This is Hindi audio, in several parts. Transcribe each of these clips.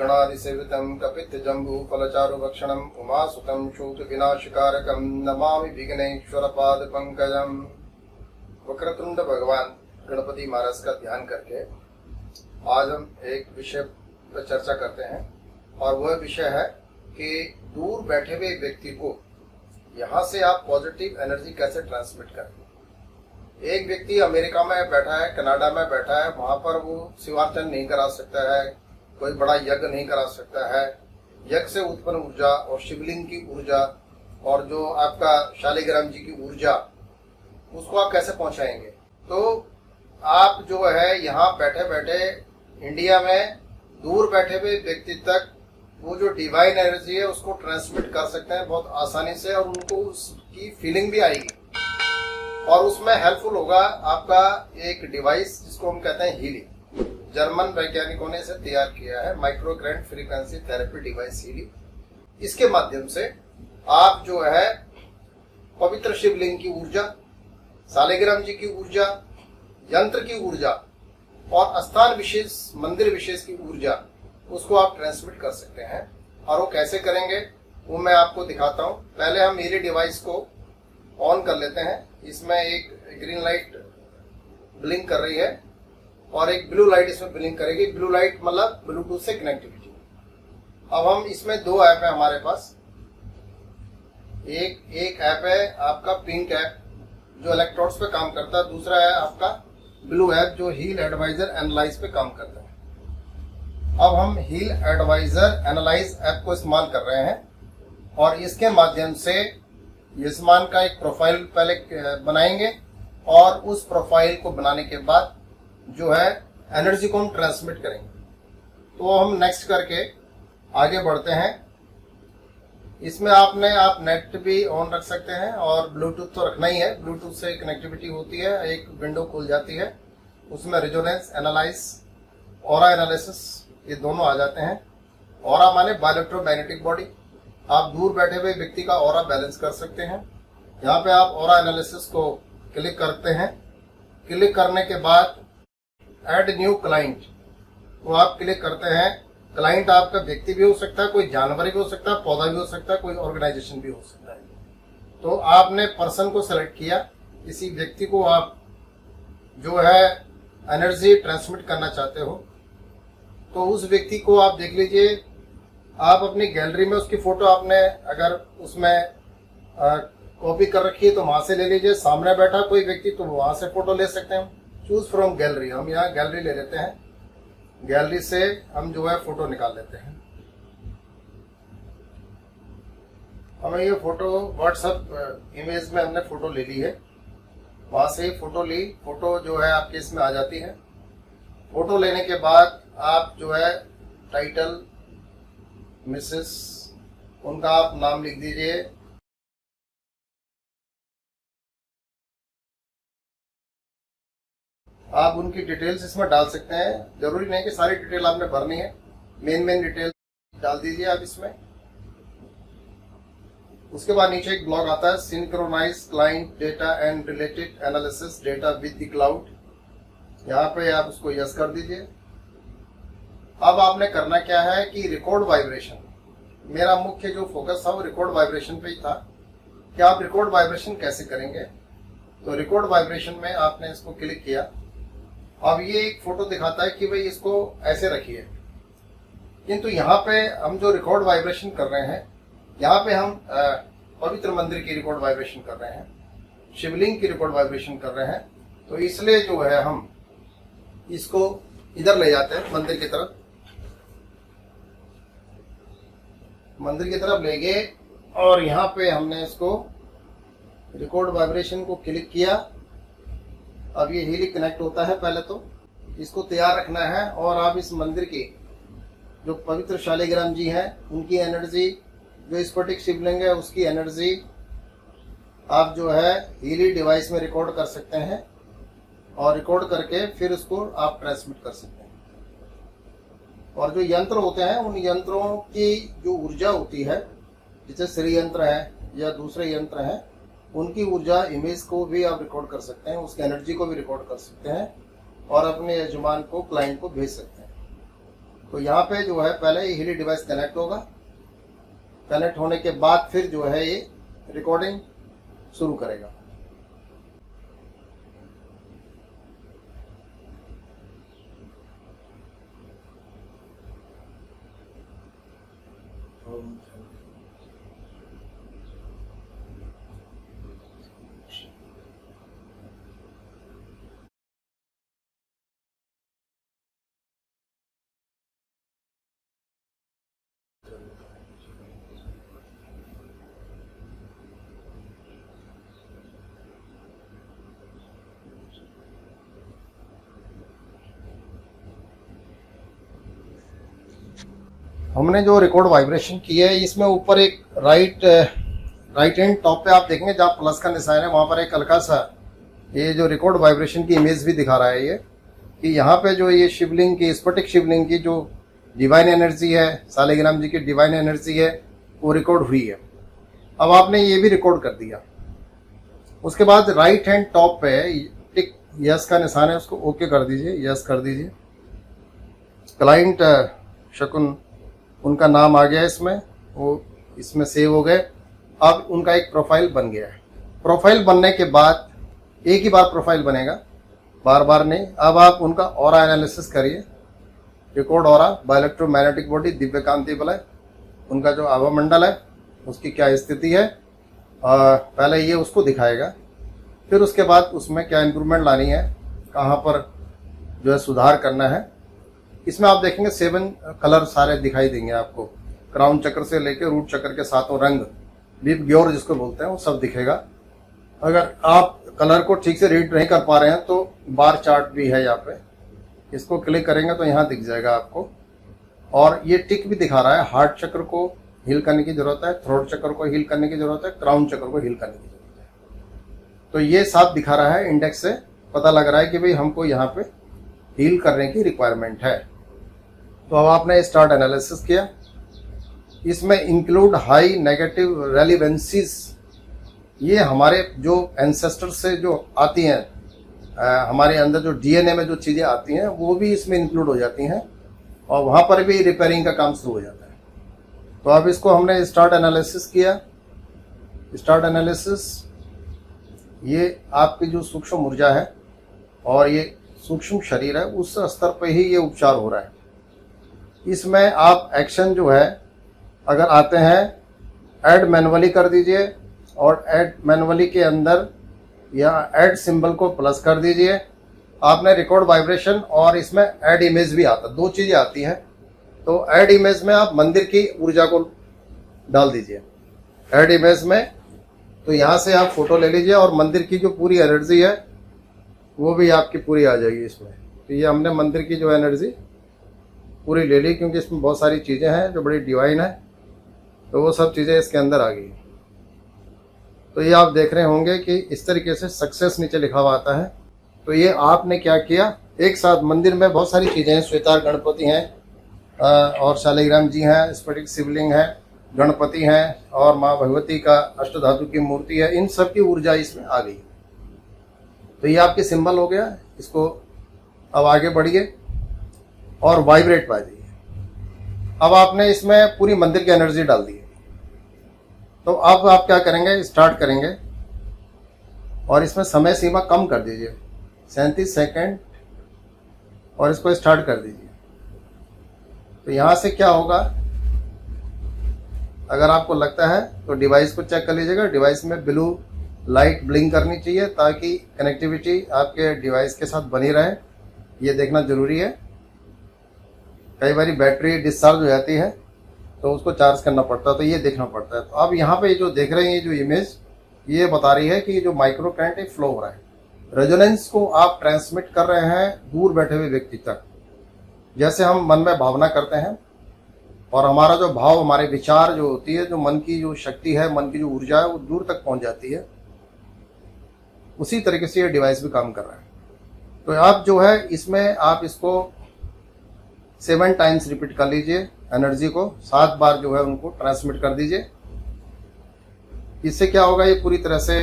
गणाधिसेवितं कपित्थजम्बूफलचारुभक्षणम् उमासुतं शोकविनाशकारकं नमामि विघ्नेश्वरपादपङ्कजम्। वक्रतुंड भगवान गणपति महाराज का ध्यान करके आज हम एक विषय पर चर्चा करते हैं और वह विषय है कि दूर बैठे हुए व्यक्ति को यहाँ से आप पॉजिटिव एनर्जी कैसे ट्रांसमिट करें। एक व्यक्ति अमेरिका में बैठा है, कनाडा में बैठा है, वहां पर वो शिवार्चन नहीं करा सकता है, कोई बड़ा यज्ञ नहीं करा सकता है। यज्ञ से उत्पन्न ऊर्जा और शिवलिंग की ऊर्जा और जो आपका शालिग्राम जी की ऊर्जा, उसको आप कैसे पहुंचाएंगे। तो आप जो है यहाँ बैठे बैठे इंडिया में दूर बैठे हुए व्यक्ति तक वो जो डिवाइन एनर्जी है उसको ट्रांसमिट कर सकते हैं बहुत आसानी से, और उनको उसकी फीलिंग भी आएगी और उसमें हेल्पफुल होगा आपका एक डिवाइस जिसको हम कहते हैं हीली। जर्मन वैज्ञानिकों ने इसे तैयार किया है, माइक्रोग्रेंड फ्रीक्वेंसी थेरेपी डिवाइस हीली। इसके माध्यम से आप जो है पवित्र शिवलिंग की ऊर्जा, शालिग्राम जी की ऊर्जा, यंत्र की ऊर्जा और स्थान विशेष, मंदिर विशेष की ऊर्जा, उसको आप ट्रांसमिट कर सकते हैं। और वो कैसे करेंगे वो मैं आपको दिखाता हूँ। पहले हम हीली डिवाइस को ऑन कर लेते हैं। इसमें एक ग्रीन लाइट ब्लिंक कर रही है और एक ब्लू लाइट इसमें ब्लिंक करेगी। ब्लू लाइट मतलब ब्लूटूथ से कनेक्टिविटी। अब हम इसमें दो ऐप है हमारे पास। एक ऐप है आपका पिंक ऐप जो इलेक्ट्रोड्स पे काम करता है, दूसरा है आपका ब्लू ऐप जो हील एडवाइजर एनालाइज पे काम करता है। अब हम हील एडवाइजर एनालाइज ऐप को इस्तेमाल कर रहे हैं और इसके माध्यम से यजमान का एक प्रोफाइल पहले बनाएंगे और उस प्रोफाइल को बनाने के बाद जो है एनर्जी को हम ट्रांसमिट करेंगे। तो हम नेक्स्ट करके आगे बढ़ते हैं। इसमें आप नेट भी ऑन रख सकते हैं और ब्लूटूथ तो रखना ही है। ब्लूटूथ से कनेक्टिविटी होती है, एक विंडो खुल जाती है, उसमें रेजोनेंस एनालाइज, ऑरा एनालिसिस, ये दोनों आ जाते हैं। ऑरा माने बायोइलेक्ट्रोमैग्नेटिक बॉडी। आप दूर बैठे हुए व्यक्ति का ऑरा बैलेंस कर सकते हैं। यहाँ पे आप ऑरा एनालिसिस को क्लिक करते हैं। क्लिक करने के बाद ऐड न्यू क्लाइंट वो आप क्लिक करते हैं। क्लाइंट आपका व्यक्ति भी हो सकता है, कोई जानवर भी हो सकता है, पौधा भी हो सकता है, कोई ऑर्गेनाइजेशन भी हो सकता है। तो आपने पर्सन को सेलेक्ट किया, किसी व्यक्ति को आप जो है एनर्जी ट्रांसमिट करना चाहते हो, तो उस व्यक्ति को आप देख लीजिए। आप अपनी गैलरी में उसकी फोटो आपने अगर उसमें कॉपी कर रखी है तो वहां से ले लीजिए। सामने बैठा कोई व्यक्ति तो वहां से फोटो ले सकते हैं। चूज फ्रॉम गैलरी, हम यहाँ गैलरी ले लेते हैं। गैलरी से हम जो है फोटो निकाल लेते हैं। हमें ये फोटो व्हाट्सएप इमेज में हमने फोटो ले ली है, वहां से ही फोटो ली। फोटो जो है आपके इसमें आ जाती है। फोटो लेने के बाद आप जो है टाइटल, मिसेस, उनका आप नाम लिख दीजिए। आप उनकी डिटेल्स इसमें डाल सकते हैं। जरूरी नहीं कि सारी डिटेल आपने भरनी है, मेन डिटेल डाल दीजिए आप इसमें। उसके बाद नीचे एक ब्लॉग आता है, synchronise client data and related analysis data with the cloud. यहाँ पे आप उसको यस कर दीजिए। अब आपने करना क्या है कि रिकॉर्ड वाइब्रेशन, मेरा मुख्य जो फोकस था वो रिकॉर्ड वाइब्रेशन पे ही था कि आप रिकॉर्ड वाइब्रेशन कैसे करेंगे। तो रिकॉर्ड वाइब्रेशन में आपने इसको क्लिक किया। अब ये एक फोटो दिखाता है कि भाई इसको ऐसे रखिए, किंतु यहाँ पे हम जो रिकॉर्ड वाइब्रेशन कर रहे हैं, यहाँ पे हम पवित्र मंदिर की रिकॉर्ड वाइब्रेशन कर रहे हैं, शिवलिंग की रिकॉर्ड वाइब्रेशन कर रहे हैं। तो इसलिए जो है हम इसको इधर ले जाते हैं, मंदिर की तरफ। मंदिर की तरफ ले गए और यहाँ पे हमने इसको रिकॉर्ड वाइब्रेशन को क्लिक किया। अब ये हीली कनेक्ट होता है। पहले तो इसको तैयार रखना है और आप इस मंदिर की जो पवित्र शालिग्राम जी हैं उनकी एनर्जी, जो स्फटिक शिवलिंग है उसकी एनर्जी आप जो है हीली डिवाइस में रिकॉर्ड कर सकते हैं और रिकॉर्ड करके फिर उसको आप ट्रांसमिट कर सकते हैं। और जो यंत्र होते हैं उन यंत्रों की जो ऊर्जा होती है, जैसे श्री यंत्र है या दूसरे यंत्र हैं, उनकी ऊर्जा इमेज को भी आप रिकॉर्ड कर सकते हैं, उसकी एनर्जी को भी रिकॉर्ड कर सकते हैं और अपने यजमान को, क्लाइंट को भेज सकते हैं। तो यहाँ पे जो है पहले ये हीली डिवाइस कनेक्ट होगा, कनेक्ट होने के बाद फिर जो है ये रिकॉर्डिंग शुरू करेगा। हमने जो रिकॉर्ड वाइब्रेशन की है इसमें ऊपर एक राइट हैंड टॉप पे आप देखेंगे जहाँ प्लस का निशान है वहाँ पर एक हल्का सा ये जो रिकॉर्ड वाइब्रेशन की इमेज भी दिखा रहा है ये कि यहाँ पे जो ये शिवलिंग की स्फटिक शिवलिंग की जो डिवाइन एनर्जी है, सालिग्राम जी की डिवाइन एनर्जी है, वो रिकॉर्ड हुई है। अब आपने ये भी रिकॉर्ड कर दिया। उसके बाद राइट हैंड टॉप पे टिक यस का निशान है, उसको ओके कर दीजिए, यस कर दीजिए। क्लाइंट शकुन उनका नाम आ गया इसमें, वो इसमें सेव हो गए। अब उनका एक प्रोफाइल बन गया है। प्रोफाइल बनने के बाद एक ही बार प्रोफाइल बनेगा, बार बार नहीं। अब आप उनका ऑरा एनालिसिस करिए। रिकॉर्ड ऑरा, बायोइलेक्ट्रोमैग्नेटिक बॉडी, दिव्य कांति बलय, उनका जो आभा मंडल है उसकी क्या स्थिति है, पहले ये उसको दिखाएगा। फिर उसके बाद उसमें क्या इम्प्रूवमेंट लानी है, कहाँ पर जो है सुधार करना है। इसमें आप देखेंगे 7 कलर सारे दिखाई देंगे आपको, क्राउन चक्र से लेकर रूट चक्र के सातों रंग, दीप ग्योर जिसको बोलते हैं, वो सब दिखेगा। अगर आप कलर को ठीक से रीड नहीं कर पा रहे हैं तो बार चार्ट भी है यहाँ पे, इसको क्लिक करेंगे तो यहाँ दिख जाएगा आपको। और ये टिक भी दिखा रहा है, हार्ट चक्र को हील करने की जरूरत है, थ्रोट चक्र को हील करने की जरूरत है, क्राउन चक्र को हील करने की जरूरत है। तो ये साफ दिखा रहा है, इंडेक्स से पता लग रहा है कि भाई हमको यहाँ पे हील करने की रिक्वायरमेंट है। तो अब आपने स्टार्ट एनालिसिस किया। इसमें इंक्लूड हाई नेगेटिव रेलिवेंसीज, ये हमारे जो एंसेस्टर से जो आती हैं, हमारे अंदर जो डीएनए में जो चीज़ें आती हैं वो भी इसमें इंक्लूड हो जाती हैं और वहाँ पर भी रिपेयरिंग का काम शुरू हो जाता है। तो अब इसको हमने स्टार्ट एनालिसिस किया। स्टार्ट एनालिसिस, ये आपकी जो सूक्ष्म ऊर्जा है और ये सूक्ष्म शरीर है, उस स्तर पर ही ये उपचार हो रहा है। इसमें आप एक्शन जो है अगर आते हैं ऐड मैनुअली कर दीजिए और ऐड मैनुअली के अंदर या ऐड सिंबल को प्लस कर दीजिए। आपने रिकॉर्ड वाइब्रेशन और इसमें ऐड इमेज भी आता, 2 चीज़ें आती हैं। तो ऐड इमेज में आप मंदिर की ऊर्जा को डाल दीजिए। ऐड इमेज में तो यहाँ से आप फोटो ले लीजिए और मंदिर की जो पूरी एनर्जी है वो भी आपकी पूरी आ जाएगी इसमें। तो ये हमने मंदिर की जो एनर्जी पूरी ले ली, क्योंकि इसमें बहुत सारी चीज़ें हैं जो बड़ी डिवाइन है, तो वो सब चीज़ें इसके अंदर आ गई। तो ये आप देख रहे होंगे कि इस तरीके से सक्सेस नीचे लिखा हुआ आता है। तो ये आपने क्या किया, एक साथ मंदिर में बहुत सारी चीज़ें हैं, श्वेतार गणपति हैं और शालिग्राम जी हैं, स्फटिक शिवलिंग है, गणपति हैं और माँ भगवती का अष्टधातु की मूर्ति है, इन सब की ऊर्जा इसमें आ गई। तो ये आपके सिंबल हो गया। इसको अब आगे बढ़िए और वाइब्रेट पा जाइए। अब आपने इसमें पूरी मंदिर की एनर्जी डाल दी। तो अब आप क्या करेंगे, स्टार्ट करेंगे और इसमें समय सीमा कम कर दीजिए, 37 सेकेंड, और इसको स्टार्ट कर दीजिए। तो यहाँ से क्या होगा, अगर आपको लगता है तो डिवाइस को चेक कर लीजिएगा। डिवाइस में ब्लू लाइट ब्लिंक करनी चाहिए ताकि कनेक्टिविटी आपके डिवाइस के साथ बनी रहे, ये देखना जरूरी है। कई बार बैटरी डिस्चार्ज हो जाती है तो उसको चार्ज करना पड़ता है, तो ये देखना पड़ता है। तो अब यहाँ पे जो देख रहे हैं, ये जो इमेज ये बता रही है कि जो माइक्रो करंट एक फ्लो हो रहा है। रेजोनेंस को आप ट्रांसमिट कर रहे हैं दूर बैठे हुए व्यक्ति तक। जैसे हम मन में भावना करते हैं और हमारा जो भाव, हमारे विचार जो होती है, जो मन की जो शक्ति है, मन की जो ऊर्जा है, वो दूर तक पहुंच जाती है। उसी तरीके से ये डिवाइस भी काम कर रहा है। तो आप जो है इसमें आप इसको 7 टाइम्स रिपीट कर लीजिए, एनर्जी को 7 बार जो है उनको ट्रांसमिट कर दीजिए। इससे क्या होगा, ये पूरी तरह से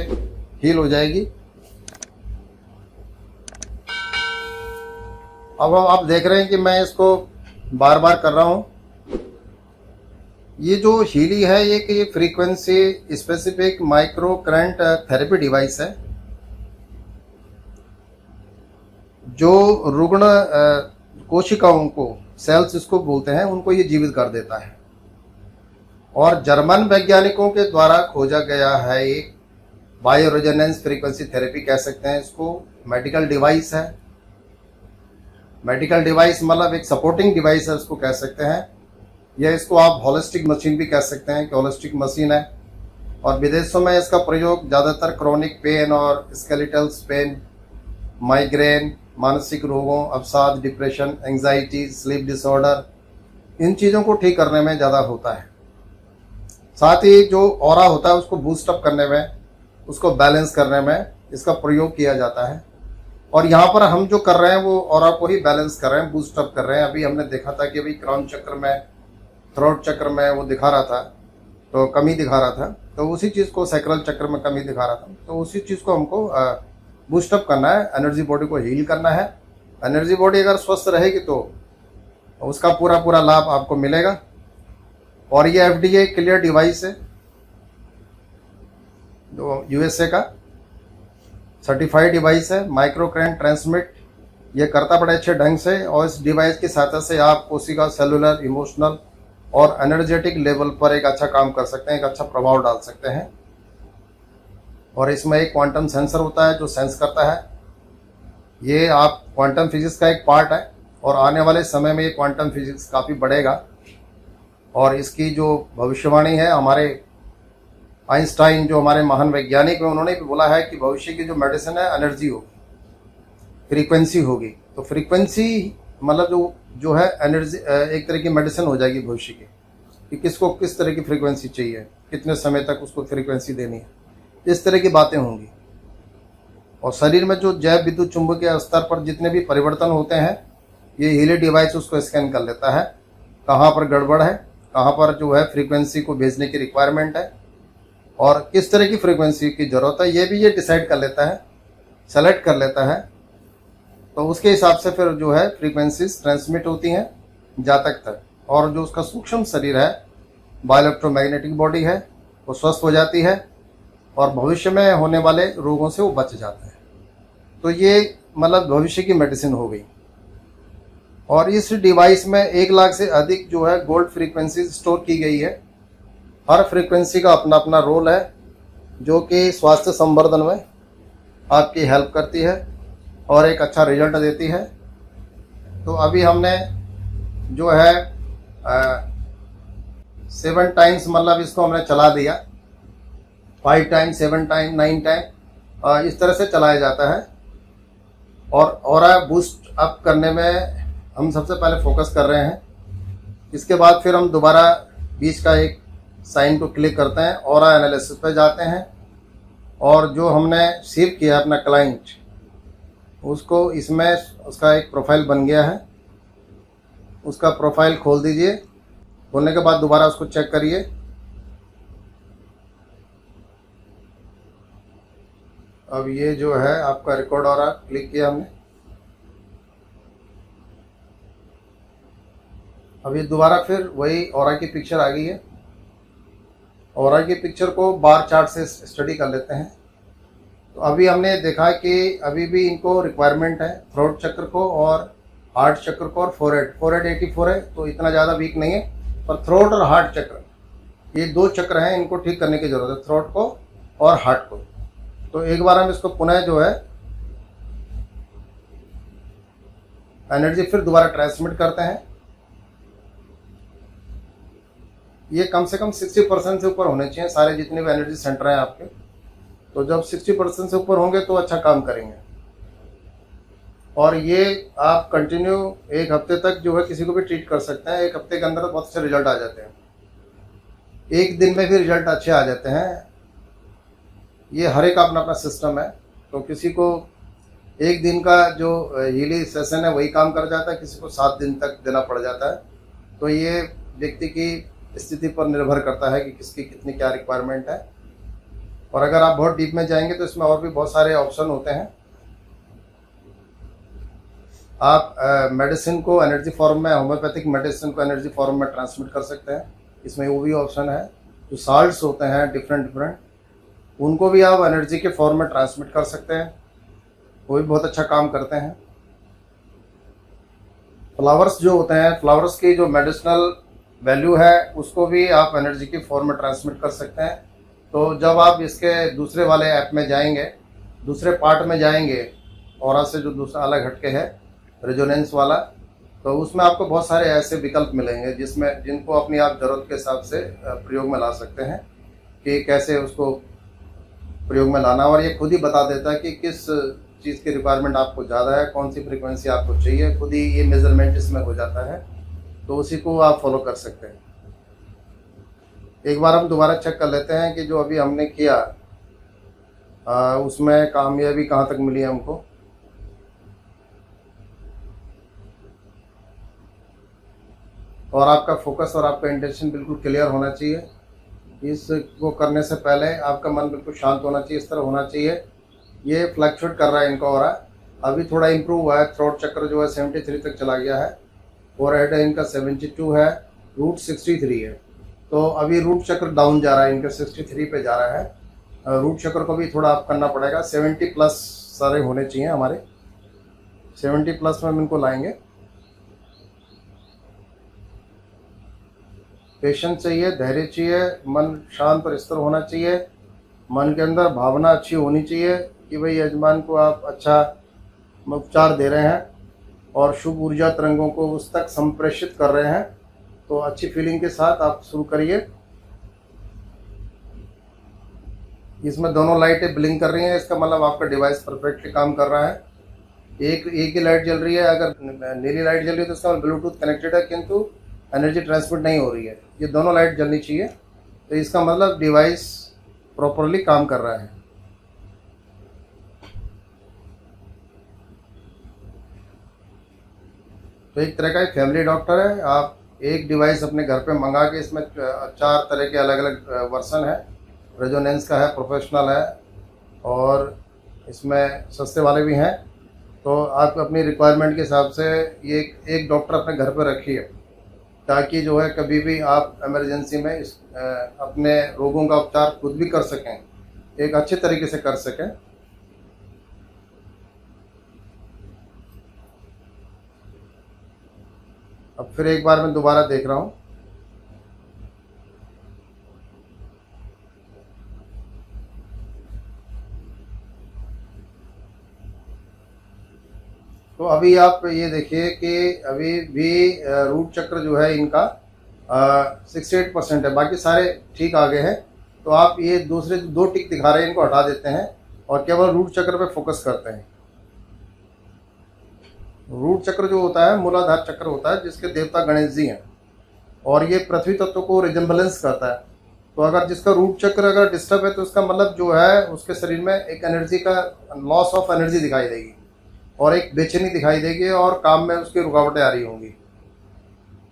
हील हो जाएगी। अब आप देख रहे हैं कि मैं इसको बार बार कर रहा हूँ। ये जो हीली है ये frequency specific micro current therapy device है जो रुग्ण कोशिकाओं को, सेल्स इसको बोलते हैं, उनको ये जीवित कर देता है। और जर्मन वैज्ञानिकों के द्वारा खोजा गया है एक बायो रेजोनेंस फ्रीक्वेंसी थेरेपी कह सकते हैं इसको। मेडिकल डिवाइस है। मेडिकल डिवाइस मतलब एक सपोर्टिंग डिवाइस है उसको कह सकते हैं, या इसको आप होलिस्टिक मशीन भी कह सकते हैं कि होलिस्टिक मशीन है। और विदेशों में इसका प्रयोग ज़्यादातर क्रोनिक पेन और स्केलेटल पेन, माइग्रेन, मानसिक रोगों, अवसाद, डिप्रेशन, एंजाइटी, स्लीप डिसऑर्डर, इन चीज़ों को ठीक करने में ज़्यादा होता है। साथ ही जो ऑरा होता है उसको बूस्ट अप करने में, उसको बैलेंस करने में इसका प्रयोग किया जाता है। और यहाँ पर हम जो कर रहे हैं वो ऑरा को ही बैलेंस कर रहे हैं, बूस्ट अप कर रहे हैं। अभी हमने देखा था कि अभी क्राउन चक्र में, थ्रोट चक्र में वो दिखा रहा था तो कमी दिखा रहा था, तो उसी चीज़ को सैक्रल चक्र में कमी दिखा रहा था, तो उसी चीज़ को हमको बूस्ट अप करना है, एनर्जी बॉडी को हील करना है। एनर्जी बॉडी अगर स्वस्थ रहेगी तो उसका पूरा पूरा लाभ आपको मिलेगा। और ये FDA क्लियर डिवाइस है, जो USA का सर्टिफाइड डिवाइस है। माइक्रो करंट ट्रांसमिट ये करता बड़े अच्छे ढंग से, और इस डिवाइस की सहायता से आप कोशिका, सेलुलर, इमोशनल और एनर्जेटिक लेवल पर एक अच्छा काम कर सकते हैं, एक अच्छा प्रभाव डाल सकते हैं। और इसमें एक क्वांटम सेंसर होता है जो सेंस करता है। ये आप क्वांटम फिजिक्स का एक पार्ट है, और आने वाले समय में ये क्वांटम फिजिक्स काफ़ी बढ़ेगा। और इसकी जो भविष्यवाणी है, हमारे आइंस्टाइन जो हमारे महान वैज्ञानिक हैं उन्होंने भी बोला है कि भविष्य की जो मेडिसिन है एनर्जी होगी, फ्रीक्वेंसी होगी। तो फ्रीक्वेंसी मतलब जो है एनर्जी, एक तरह की मेडिसिन हो जाएगी भविष्य की, कि किसको किस तरह की फ्रीक्वेंसी चाहिए, कितने समय तक उसको फ्रीक्वेंसी देनी है, इस तरह की बातें होंगी। और शरीर में जो जैव विद्युत चुंबकीय स्तर पर जितने भी परिवर्तन होते हैं, ये हीली डिवाइस उसको स्कैन कर लेता है, कहाँ पर गड़बड़ है, कहाँ पर जो है फ्रीक्वेंसी को भेजने की रिक्वायरमेंट है, और किस तरह की फ्रीक्वेंसी की ज़रूरत है, ये भी ये डिसाइड कर लेता है, सेलेक्ट कर लेता है। तो उसके हिसाब से फिर जो है फ्रीक्वेंसीज ट्रांसमिट होती हैं जातक तक, और जो उसका सूक्ष्म शरीर है, बायोइलेक्ट्रोमैग्नेटिक बॉडी है, वो स्वस्थ हो जाती है, और भविष्य में होने वाले रोगों से वो बच जाता है। तो ये मतलब भविष्य की मेडिसिन हो गई। और इस डिवाइस में 1 लाख से अधिक जो है गोल्ड फ्रीक्वेंसी स्टोर की गई है। हर फ्रीक्वेंसी का अपना अपना रोल है, जो कि स्वास्थ्य संवर्धन में आपकी हेल्प करती है और एक अच्छा रिजल्ट देती है। तो अभी हमने जो है 7 टाइम्स मतलब इसको हमने चला दिया, 5 टाइम, 7 टाइम, 9 टाइम, इस तरह से चलाया जाता है। और ऑरा बूस्ट अप करने में हम सबसे पहले फोकस कर रहे हैं। इसके बाद फिर हम दोबारा बीच का एक साइन को क्लिक करते हैं, ऑरा एनालिसिस पे जाते हैं, और जो हमने सेव किया अपना क्लाइंट, उसको इसमें उसका एक प्रोफाइल बन गया है, उसका प्रोफाइल खोल दीजिए। खोलने के बाद दोबारा उसको चेक करिए। अब ये जो है आपका रिकॉर्ड ऑरा क्लिक किया हमने। अब ये दोबारा फिर वही ऑरा की पिक्चर आ गई है। ऑरा की पिक्चर को बार चार्ट से स्टडी कर लेते हैं। तो अभी हमने देखा कि अभी भी इनको रिक्वायरमेंट है थ्रोट चक्र को और हार्ट चक्र को और फोरहेड 84 है, तो इतना ज़्यादा वीक नहीं है। पर थ्रोट और हार्ट चक्र, ये 2 चक्र हैं, इनको ठीक करने की ज़रूरत है, थ्रोट को और हार्ट को। तो एक बार हम इसको पुनः जो है एनर्जी फिर दोबारा ट्रांसमिट करते हैं। ये कम से कम 60% से ऊपर होने चाहिए सारे जितने भी एनर्जी सेंटर हैं आपके। तो जब 60% से ऊपर होंगे तो अच्छा काम करेंगे। और ये आप कंटिन्यू 1 हफ्ते तक जो है किसी को भी ट्रीट कर सकते हैं। 1 हफ्ते के अंदर बहुत अच्छे रिजल्ट आ जाते हैं, 1 दिन में भी रिजल्ट अच्छे आ जाते हैं। ये हर एक का अपना अपना सिस्टम है। तो किसी को 1 दिन का जो हीली सेशन है वही काम कर जाता है, किसी को 7 दिन तक देना पड़ जाता है। तो ये व्यक्ति की स्थिति पर निर्भर करता है कि किसकी कितनी क्या रिक्वायरमेंट है। और अगर आप बहुत डीप में जाएंगे तो इसमें और भी बहुत सारे ऑप्शन होते हैं। आप मेडिसिन को एनर्जी फॉर्म में, होम्योपैथिक मेडिसिन को एनर्जी फॉर्म में ट्रांसमिट कर सकते हैं। इसमें वो भी ऑप्शन है। जो साल्ट्स होते हैं डिफरेंट उनको भी आप एनर्जी के फॉर्म में ट्रांसमिट कर सकते हैं, वो भी बहुत अच्छा काम करते हैं। फ्लावर्स जो होते हैं, फ्लावर्स की जो मेडिसिनल वैल्यू है उसको भी आप एनर्जी के फॉर्म में ट्रांसमिट कर सकते हैं। तो जब आप इसके दूसरे वाले ऐप में जाएंगे, दूसरे पार्ट में जाएंगे, ऑरा से जो दूसरा अलग हटके है रेजोनेंस वाला, तो उसमें आपको बहुत सारे ऐसे विकल्प मिलेंगे जिनको अपनी आप ज़रूरत के हिसाब से प्रयोग में ला सकते हैं कि कैसे उसको प्रयोग में लाना। और ये खुद ही बता देता है कि किस चीज़ की रिक्वायरमेंट आपको ज़्यादा है, कौन सी फ्रीक्वेंसी आपको चाहिए, खुद ही ये मेजरमेंट इसमें हो जाता है, तो उसी को आप फॉलो कर सकते हैं। एक बार हम दोबारा चेक कर लेते हैं कि जो अभी हमने किया उसमें कामयाबी कहाँ तक मिली है हमको। और आपका फोकस और आपका इंटेंशन बिल्कुल क्लियर होना चाहिए। इसको करने से पहले आपका मन बिल्कुल शांत होना चाहिए, इस तरह होना चाहिए। ये फ्लक्चुएट कर रहा है इनका हो रहा है, अभी थोड़ा इम्प्रूव हुआ है। थ्रोट चक्र जो है 73 तक चला गया है, फोरहेड है इनका 72 है, रूट 63 है। तो अभी रूट चक्र डाउन जा रहा है, इनका 63 पे जा रहा है। रूट चक्र को भी थोड़ा अप करना पड़ेगा, 70 प्लस सारे होने चाहिए हमारे, 70 प्लस में हम इनको लाएंगे। पेशेंस चाहिए, धैर्य चाहिए, मन शांत और स्थिर होना चाहिए। मन के अंदर भावना अच्छी होनी चाहिए कि भाई यजमान को आप अच्छा उपचार दे रहे हैं और शुभ ऊर्जा तरंगों को उस तक संप्रेषित कर रहे हैं। तो अच्छी फीलिंग के साथ आप शुरू करिए। इसमें दोनों लाइटें ब्लिंक कर रही हैं, इसका मतलब आपका डिवाइस परफेक्टली काम कर रहा है। एक ही लाइट जल रही है, अगर नीली लाइट जल रही है तो इसका ब्लूटूथ कनेक्टेड है किंतु एनर्जी ट्रांसमिट नहीं हो रही है। ये दोनों लाइट जलनी चाहिए, तो इसका मतलब डिवाइस प्रॉपरली काम कर रहा है। तो एक तरह का एक फैमिली डॉक्टर है। आप एक डिवाइस अपने घर पे मंगा के, इसमें 4 तरह के अलग अलग वर्सन है। रेजोनेंस का है, प्रोफेशनल है, और इसमें सस्ते वाले भी हैं। तो आप अपनी रिक्वायरमेंट के हिसाब से ये एक डॉक्टर अपने घर पर रखिए, ताकि जो है कभी भी आप इमरजेंसी में अपने रोगों का उपचार खुद भी कर सकें, एक अच्छे तरीके से कर सकें। अब फिर एक बार मैं दोबारा देख रहा हूँ। तो अभी आप ये देखिए कि अभी भी रूट चक्र जो है इनका 68% है, बाकी सारे ठीक आगे हैं। तो आप ये दूसरे 2 टिक दिखा रहे हैं, इनको हटा देते हैं और केवल रूट चक्र पे फोकस करते हैं। रूट चक्र जो होता है मूलाधार चक्र होता है, जिसके देवता गणेश जी हैं, और ये पृथ्वी तत्व को रिजेम्बलेंस करता है। तो अगर जिसका रूट चक्र अगर डिस्टर्ब है तो उसका मतलब जो है उसके शरीर में एक एनर्जी का लॉस ऑफ एनर्जी दिखाई देगी और एक बेचैनी दिखाई देगी और काम में उसकी रुकावटें आ रही होंगी।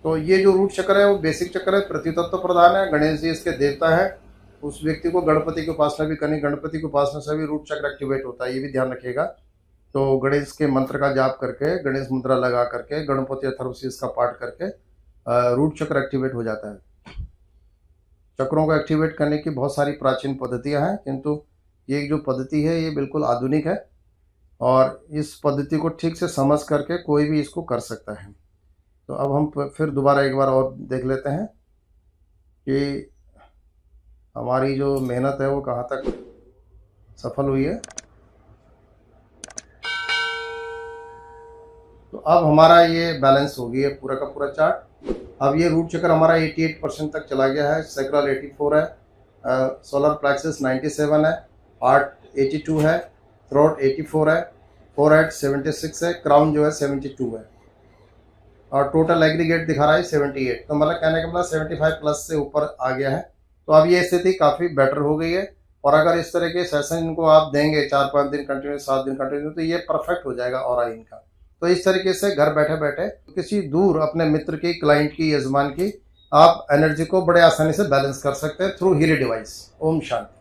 तो ये जो रूट चक्र है वो बेसिक चक्र है, पृथ्वी तत्व प्रधान है, गणेश जी इसके देवता है। उस व्यक्ति को गणपति की उपासना भी करनी, गणपति की उपासना से भी रूट चक्र एक्टिवेट होता है, ये भी ध्यान रखिएगा। तो गणेश के मंत्र का जाप करके, गणेश मुद्रा लगा करके, गणपति अथर्वशीष का पाठ करके रूट चक्र एक्टिवेट हो जाता है। चक्रों को एक्टिवेट करने की बहुत सारी प्राचीन पद्धतियां हैं, किंतु ये जो पद्धति है ये बिल्कुल आधुनिक है और इस पद्धति को ठीक से समझ करके कोई भी इसको कर सकता है। तो अब हम फिर दोबारा एक बार और देख लेते हैं कि हमारी जो मेहनत है वो कहाँ तक सफल हुई है। तो अब हमारा ये बैलेंस हो गया है पूरा का पूरा चार्ट। अब ये रूट चक्र हमारा 88% तक चला गया है, सैक्रल 84 है, सोलर प्लेक्सस 97 है, हार्ट 82 है, थ्रोट 84 है, फोरहेड 76 है, क्राउन जो है 72 है, और टोटल एग्रीगेट दिखा रहा है 78। तो मतलब कहने का मतलब 75 प्लस से ऊपर आ गया है। तो अब ये स्थिति काफ़ी बेटर हो गई है, और अगर इस तरह के सेशन इनको आप देंगे 4-5 दिन कंटिन्यू, 7 दिन कंटिन्यू, तो ये परफेक्ट हो जाएगा ऑरा इनका। तो इस तरीके से घर बैठे बैठे किसी दूर अपने मित्र की, क्लाइंट की, यजमान की आप एनर्जी को बड़े आसानी से बैलेंस कर सकते हैं थ्रू हीरे डिवाइस। ओम शांति।